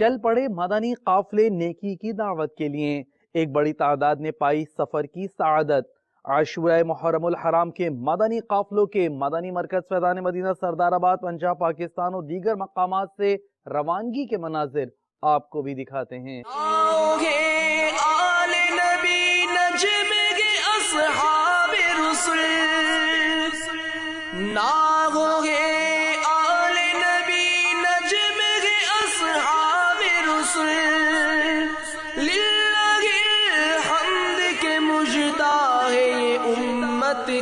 چل پڑے مدنی قافلے نیکی کی دعوت کے لیے، ایک بڑی تعداد نے پائی سفر کی سعادت۔ عاشورہ محرم الحرام کے مدنی قافلوں کے مدنی مرکز فیضان مدینہ سردار آباد پنجاب پاکستان اور دیگر مقامات سے روانگی کے مناظر آپ کو بھی دکھاتے ہیں۔ آل نبی نجم کے اصحاب رسول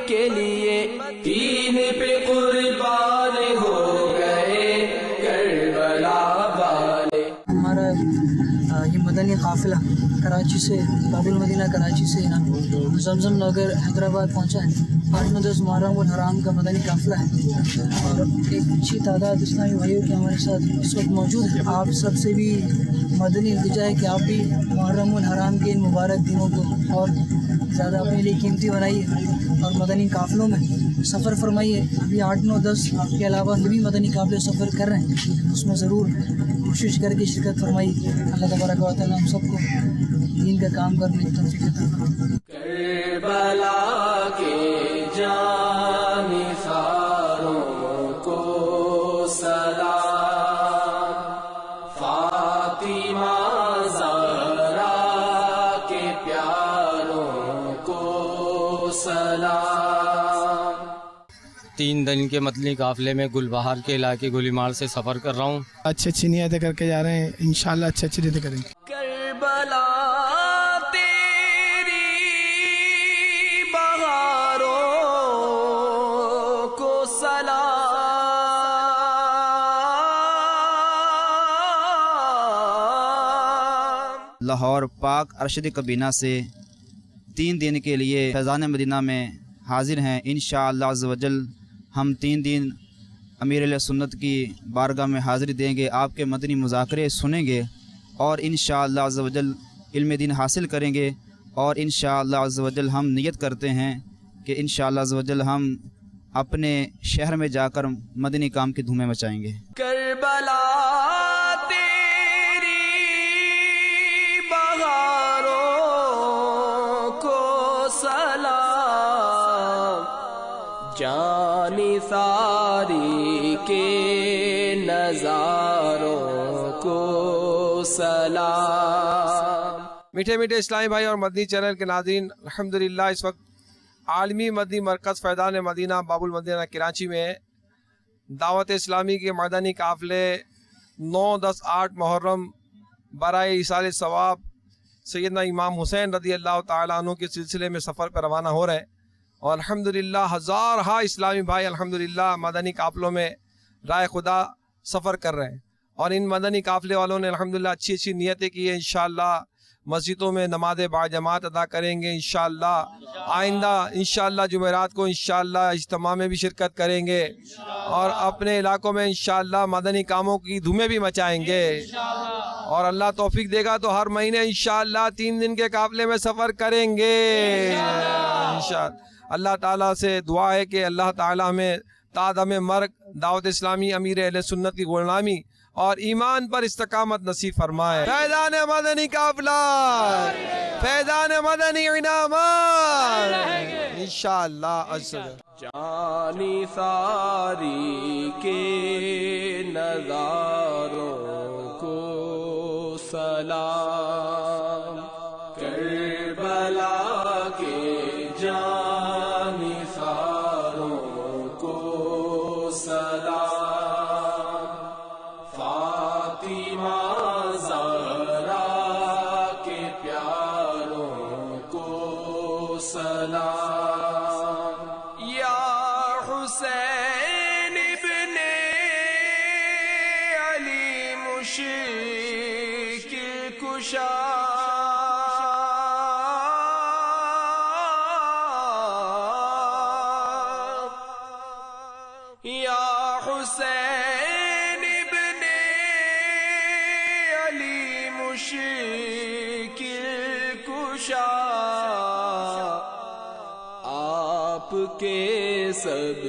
کے لیے تین پہ قربان ہو گئے کربلا والے۔ ہمارا یہ مدنی قافلہ کراچی سے باب المدینہ کراچی سے زمزم نگر حیدرآباد پہنچا ہے۔ 8-10 محرم الحرام کا مدنی قافلہ ہے اور ایک اچھی تعداد اسلامی بھائیوں کے ہمارے ساتھ اس وقت موجود ہے۔ آپ سب سے بھی مدنی التجا ہے کہ آپ بھی محرم الحرام کے ان مبارک دنوں کو اور زیادہ اپنے لیے قیمتی بنائیے اور مدنی قافلوں میں سفر فرمائیے۔ ابھی 8, 9, 10 کے علاوہ بھی مدنی قافلے سفر کر رہے ہیں، اس میں ضرور کوشش کر کے شرکت فرمائیے۔ اللہ تبارک و تعالیٰ ہم سب کو دین کا کام کرنے کی توفیق عطا فرمائے۔ کربلا کے جانثاروں کو سلام، فاطمہ زہرا کے پیاروں کو سلام۔ 3 دن کے مدنی قافلے میں گلبہار کے علاقے گلیمار سے سفر کر رہا ہوں۔ اچھی نیتیں کر کے جا رہے ہیں، انشاءاللہ اچھی نیتیں کریں گے۔ کربلا تیری بہاروں کو سلام، لاہور پاک ارشد کابینہ سے 3 دن کے لیے فیضان مدینہ میں حاضر ہیں۔ انشاءاللہ عز و جل ہم 3 دن امیر اہل سنت کی بارگاہ میں حاضری دیں گے، آپ کے مدنی مذاکرے سنیں گے اور انشاءاللہ عز و جل علم دین حاصل کریں گے، اور انشاءاللہ عز و جل ہم نیت کرتے ہیں کہ انشاءاللہ عز و جل ہم اپنے شہر میں جا کر مدنی کام کی دھومیں مچائیں گے۔ کربلا تیری بہاروں کو سلام، جان ساری کے نظاروں کو سلام۔ میٹھے میٹھے اسلامی بھائی اور مدنی چینل کے ناظرین، الحمدللہ اس وقت عالمی مدنی مرکز فیضان مدینہ باب المدینہ کراچی میں دعوت اسلامی کے مدنی قافلے 9، 10، 8 محرم برائے ایصال ثواب سیدنا امام حسین رضی اللہ تعالیٰ عنہ کے سلسلے میں سفر پر روانہ ہو رہے ہیں، اور الحمدللہ ہزارہا اسلامی بھائی الحمدللہ مدنی قافلوں میں رائے خدا سفر کر رہے ہیں، اور ان مدنی قافلے والوں نے الحمدللہ اچھی نیتیں کی ہیں۔ انشاءاللہ مسجدوں میں نماز باجماعت ادا کریں گے، انشاءاللہ آئندہ انشاءاللہ جمعرات کو انشاءاللہ اجتماع میں بھی شرکت کریں گے، اور اپنے علاقوں میں انشاءاللہ مدنی کاموں کی دھومیں بھی مچائیں گے، اور اللہ توفیق دے گا تو ہر مہینے انشاءاللہ 3 دن کے قافلے میں سفر کریں گے انشاءاللہ۔ اللہ تعالیٰ سے دعا ہے کہ اللہ تعالیٰ ہمیں تعدم مرگ دعوت اسلامی امیر اہل سنت کی غلامی اور ایمان پر استقامت نصیب فرمائے۔ فیضان مدنی قافلہ، فیضان مدنی انعامات انشاءاللہ عز و جل۔ جان ساری کے نظاروں کو سلام، کربلا کے جان ساروں کو سلام، فاطمہ زہرا کے پیاروں کو سلام، یا حسین ابن علی مشکل کشا، یا حسین ابن علی مشکل کشا، آپ کے سب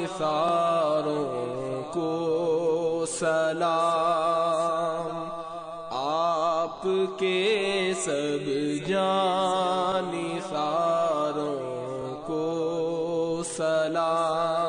جانثاروں کو سلام، آپ کے سب جانثاروں کو سلام۔